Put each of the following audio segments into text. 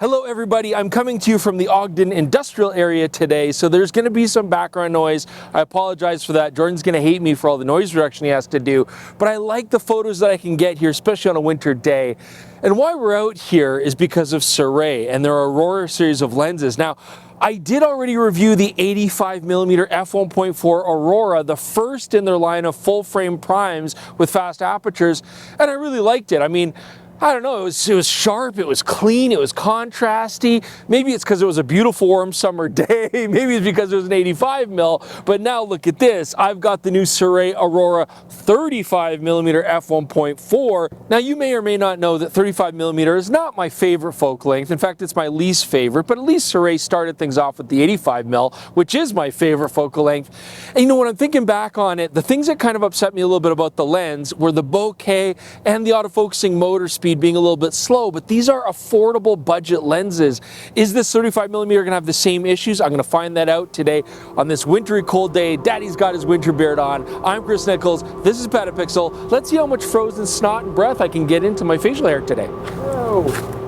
Hello everybody, I'm coming to you from the Ogden industrial area today, so there's going to be some background noise. I apologize for that. Jordan's going to hate me for all the noise reduction he has to do, but I like the photos that I can get here, especially on a winter day. And why we're out here is because of Sirui and their Aurora series of lenses. Now, I did already review the 85mm f1.4 Aurora, the first in their line of full frame primes with fast apertures, and I really liked it. I mean, I don't know, it was sharp, it was clean, it was contrasty. Maybe it's because it was a beautiful warm summer day, maybe it's because it was an 85mm, but now look at this. I've got the new Sirui Aurora 35mm f1.4. Now you may or may not know that 35mm is not my favorite focal length. In fact, it's my least favorite, but at least Sirui started things off with the 85mm, which is my favorite focal length. And you know, when I'm thinking back on it, the things that kind of upset me a little bit about the lens were the bokeh and the autofocusing motor speed being a little bit slow, but these are affordable budget lenses. Is this 35mm going to have the same issues? I'm going to find that out today on this wintry cold day. Daddy's got his winter beard on. I'm Chris Niccolls. This is PetaPixel. Let's see how much frozen snot and breath I can get into my facial hair today. Whoa.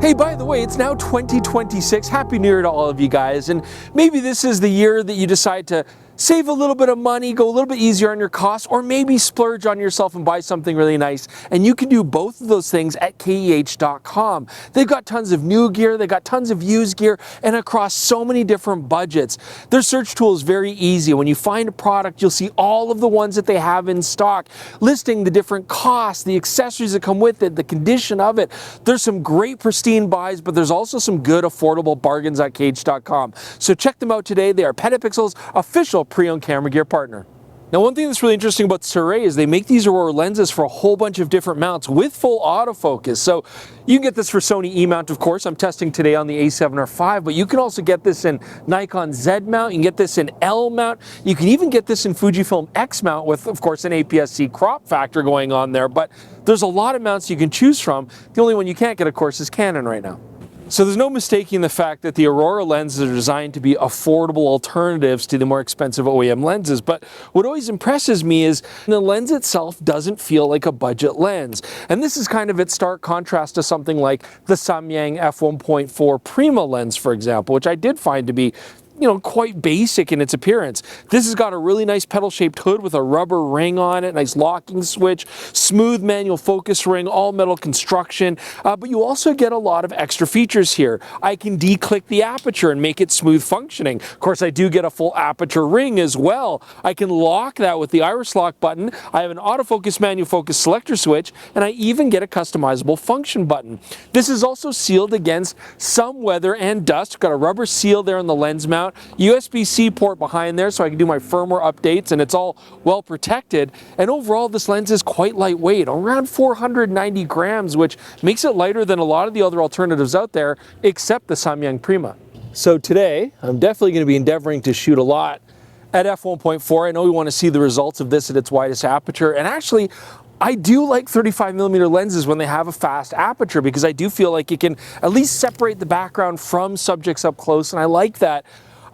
Hey, by the way, it's now 2026. Happy New Year to all of you guys. And maybe this is the year that you decide to save a little bit of money, go a little bit easier on your costs, or maybe splurge on yourself and buy something really nice. And you can do both of those things at KEH.com. They've got tons of new gear, they've got tons of used gear, and across so many different budgets. Their search tool is very easy. When you find a product, you'll see all of the ones that they have in stock, listing the different costs, the accessories that come with it, the condition of it. There's some great pristine buys, but there's also some good affordable bargains at KEH.com. So check them out today. They are PetaPixel's official pre-owned camera gear partner. Now, one thing that's really interesting about Sirui is they make these Aurora lenses for a whole bunch of different mounts with full autofocus. So you can get this for Sony E mount, of course. I'm testing today on the A7R5, but you can also get this in Nikon Z mount. You can get this in L mount. You can even get this in Fujifilm X mount with, of course, an APS-C crop factor going on there. But there's a lot of mounts you can choose from. The only one you can't get, of course, is Canon right now. So there's no mistaking the fact that the Aurora lenses are designed to be affordable alternatives to the more expensive OEM lenses, but what always impresses me is the lens itself doesn't feel like a budget lens. And this is kind of its stark contrast to something like the Samyang f1.4 Prima lens, for example, which I did find to be quite basic in its appearance. This has got a really nice pedal-shaped hood with a rubber ring on it, nice locking switch, smooth manual focus ring, all metal construction, but you also get a lot of extra features here. I can declick the aperture and make it smooth functioning. Of course, I do get a full aperture ring as well. I can lock that with the iris lock button. I have an autofocus manual focus selector switch, and I even get a customizable function button. This is also sealed against some weather and dust. Got a rubber seal there on the lens mount. USB-C port behind there so I can do my firmware updates, and it's all well protected. And overall, this lens is quite lightweight, around 490 grams, which makes it lighter than a lot of the other alternatives out there, except the Samyang Prima. So today, I'm definitely going to be endeavoring to shoot a lot at f1.4. I know we want to see the results of this at its widest aperture, and actually, I do like 35mm lenses when they have a fast aperture because I do feel like it can at least separate the background from subjects up close, and I like that.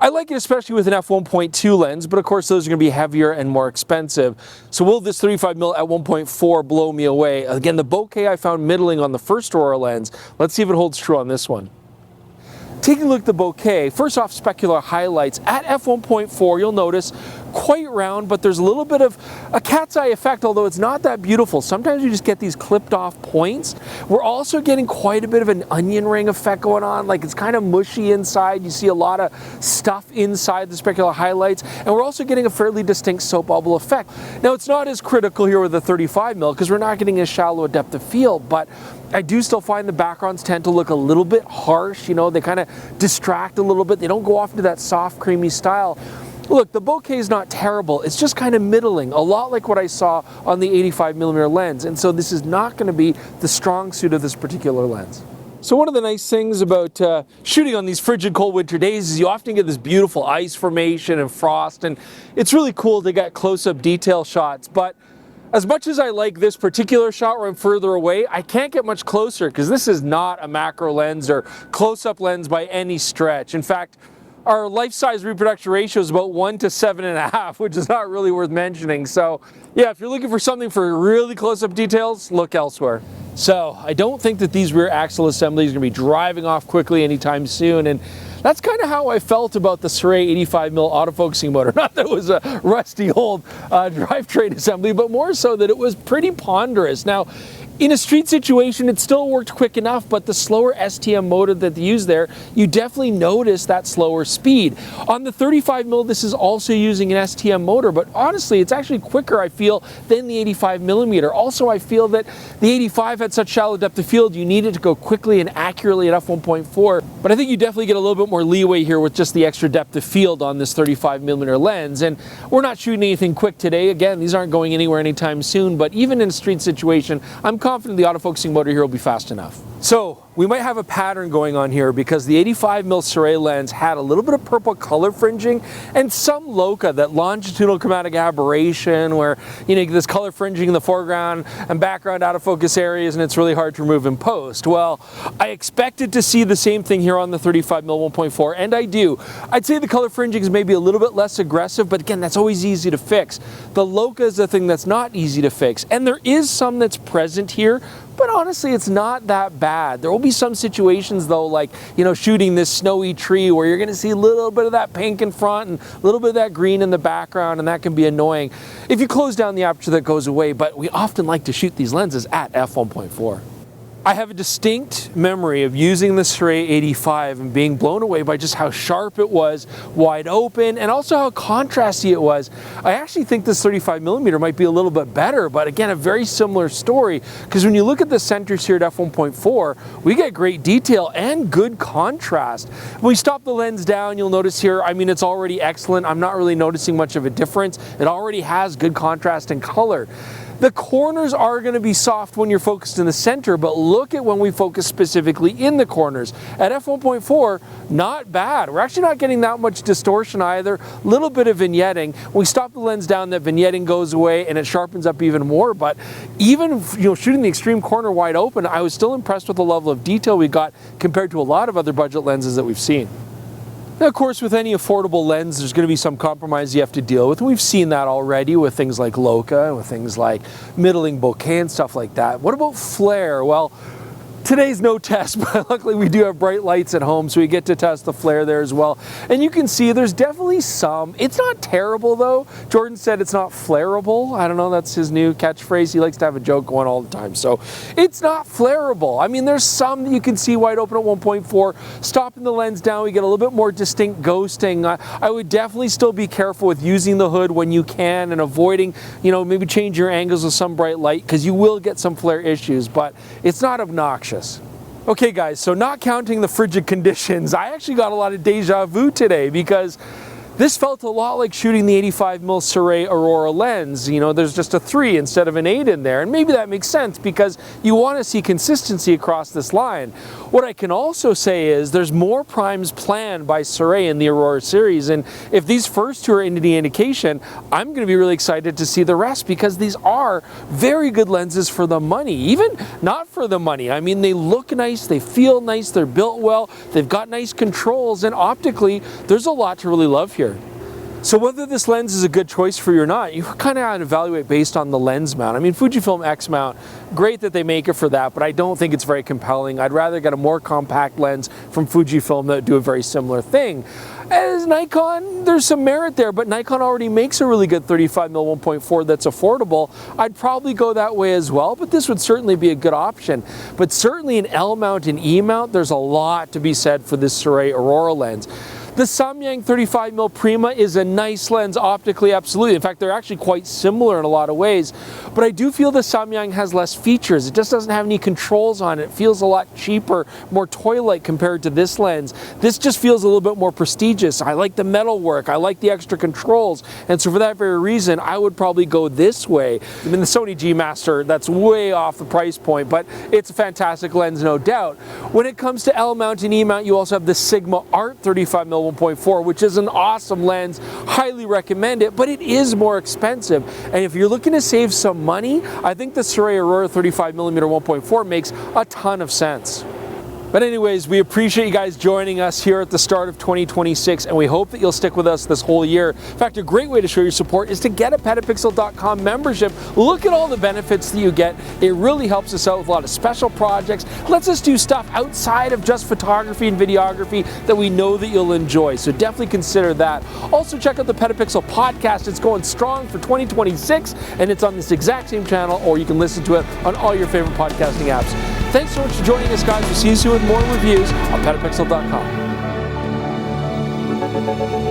I like it especially with an f1.2 lens, but of course those are going to be heavier and more expensive. So will this 35mm at 1.4 blow me away? Again, the bokeh I found middling on the first Aurora lens. Let's see if it holds true on this one. Taking a look at the bokeh, first off, specular highlights. At f1.4, you'll notice quite round, but there's a little bit of a cat's eye effect, although it's not that beautiful. Sometimes you just get these clipped off points. We're also getting quite a bit of an onion ring effect going on, like it's kind of mushy inside. You see a lot of stuff inside the specular highlights, and we're also getting a fairly distinct soap bubble effect. Now, it's not as critical here with the 35mm because we're not getting as shallow a depth of field, but I do still find the backgrounds tend to look a little bit harsh. They kind of distract a little bit. They don't go off into that soft, creamy style. Look, the bokeh is not terrible. It's just kind of middling, a lot like what I saw on the 85mm lens. And so this is not going to be the strong suit of this particular lens. So one of the nice things about shooting on these frigid cold winter days is you often get this beautiful ice formation and frost, and it's really cool to get close-up detail shots. But as much as I like this particular shot where I'm further away, I can't get much closer because this is not a macro lens or close-up lens by any stretch. In fact, our life-size reproduction ratio is about 1 to 7.5, which is not really worth mentioning. So yeah, if you're looking for something for really close-up details, look elsewhere. So I don't think that these rear axle assemblies are going to be driving off quickly anytime soon, and that's kind of how I felt about the Sirui 85mm autofocusing motor. Not that it was a rusty old drivetrain assembly, but more so that it was pretty ponderous. Now, in a street situation, it still worked quick enough, but the slower STM motor that they use there, you definitely notice that slower speed. On the 35mm, this is also using an STM motor, but honestly, it's actually quicker, I feel, than the 85mm. Also, I feel that the 85 had such shallow depth of field, you needed to go quickly and accurately at f1.4, but I think you definitely get a little bit more leeway here with just the extra depth of field on this 35mm lens, and we're not shooting anything quick today. Again, these aren't going anywhere anytime soon, but even in a street situation, I'm confident the autofocusing motor here will be fast enough. So we might have a pattern going on here because the 85mm Sirui lens had a little bit of purple color fringing and some Bokeh, that longitudinal chromatic aberration where you get this color fringing in the foreground and background autofocus areas, and it's really hard to remove in post. Well, I expected to see the same thing here on the 35mm 1.4, and I do. I'd say the color fringing is maybe a little bit less aggressive, but again, that's always easy to fix. The Bokeh is the thing that's not easy to fix, and there is some that's present here, but honestly, it's not that bad. There will be some situations though, like, shooting this snowy tree where you're gonna see a little bit of that pink in front and a little bit of that green in the background, and that can be annoying. If you close down the aperture, that goes away, but we often like to shoot these lenses at f1.4. I have a distinct memory of using the Sirui 85 and being blown away by just how sharp it was, wide open, and also how contrasty it was. I actually think this 35mm might be a little bit better, but again, a very similar story, because when you look at the centers here at f1.4, we get great detail and good contrast. When we stop the lens down, you'll notice here, it's already excellent. I'm not really noticing much of a difference. It already has good contrast and color. The corners are going to be soft when you're focused in the center, but look at when we focus specifically in the corners. At f1.4, not bad. We're actually not getting that much distortion either. A little bit of vignetting. When we stop the lens down, that vignetting goes away and it sharpens up even more. But even shooting the extreme corner wide open, I was still impressed with the level of detail we got compared to a lot of other budget lenses that we've seen. Now, of course, with any affordable lens, there's going to be some compromise you have to deal with. We've seen that already with things like Bokeh, with things like middling bokeh and stuff like that. What about flare? Well, today's no test, but luckily we do have bright lights at home, so we get to test the flare there as well. And you can see there's definitely some. It's not terrible though. Jordan said it's not flareable. I don't know, that's his new catchphrase. He likes to have a joke going all the time. So it's not flareable. There's some that you can see wide open at 1.4. Stopping the lens down, we get a little bit more distinct ghosting. I would definitely still be careful with using the hood when you can and avoiding, maybe change your angles with some bright light, because you will get some flare issues, but it's not obnoxious. Okay guys, so not counting the frigid conditions, I actually got a lot of deja vu today, because this felt a lot like shooting the 85mm Sirui Aurora lens. There's just a 3 instead of an 8 in there, and maybe that makes sense because you want to see consistency across this line. What I can also say is there's more primes planned by Sirui in the Aurora series, and if these first 2 are any indication, I'm going to be really excited to see the rest, because these are very good lenses for the money, even not for the money. They look nice, they feel nice, they're built well, they've got nice controls, and optically, there's a lot to really love here. So whether this lens is a good choice for you or not, you kind of have to evaluate based on the lens mount. Fujifilm X mount, great that they make it for that, but I don't think it's very compelling. I'd rather get a more compact lens from Fujifilm that would do a very similar thing. As Nikon, there's some merit there, but Nikon already makes a really good 35mm 1.4 that's affordable. I'd probably go that way as well, but this would certainly be a good option. But certainly an L mount and E mount, there's a lot to be said for this Sirui Aurora lens. The Samyang 35mm Prima is a nice lens optically, absolutely. In fact, they're actually quite similar in a lot of ways. But I do feel the Samyang has less features. It just doesn't have any controls on it. It feels a lot cheaper, more toy-like compared to this lens. This just feels a little bit more prestigious. I like the metal work. I like the extra controls. And so for that very reason, I would probably go this way. I mean, the Sony G Master, that's way off the price point, but it's a fantastic lens, no doubt. When it comes to L mount and E mount, you also have the Sigma Art 35mm 1.4, which is an awesome lens. Highly recommend it, but it is more expensive. And if you're looking to save some money, I think the Sirui Aurora 35mm 1.4 makes a ton of sense. But anyways, we appreciate you guys joining us here at the start of 2026, and we hope that you'll stick with us this whole year. In fact, a great way to show your support is to get a PetaPixel.com membership. Look at all the benefits that you get. It really helps us out with a lot of special projects, lets us do stuff outside of just photography and videography that we know that you'll enjoy. So definitely consider that. Also, check out the PetaPixel podcast. It's going strong for 2026, and it's on this exact same channel, or you can listen to it on all your favorite podcasting apps. Thanks so much for joining us, guys. We'll see you soon with more reviews on PetaPixel.com.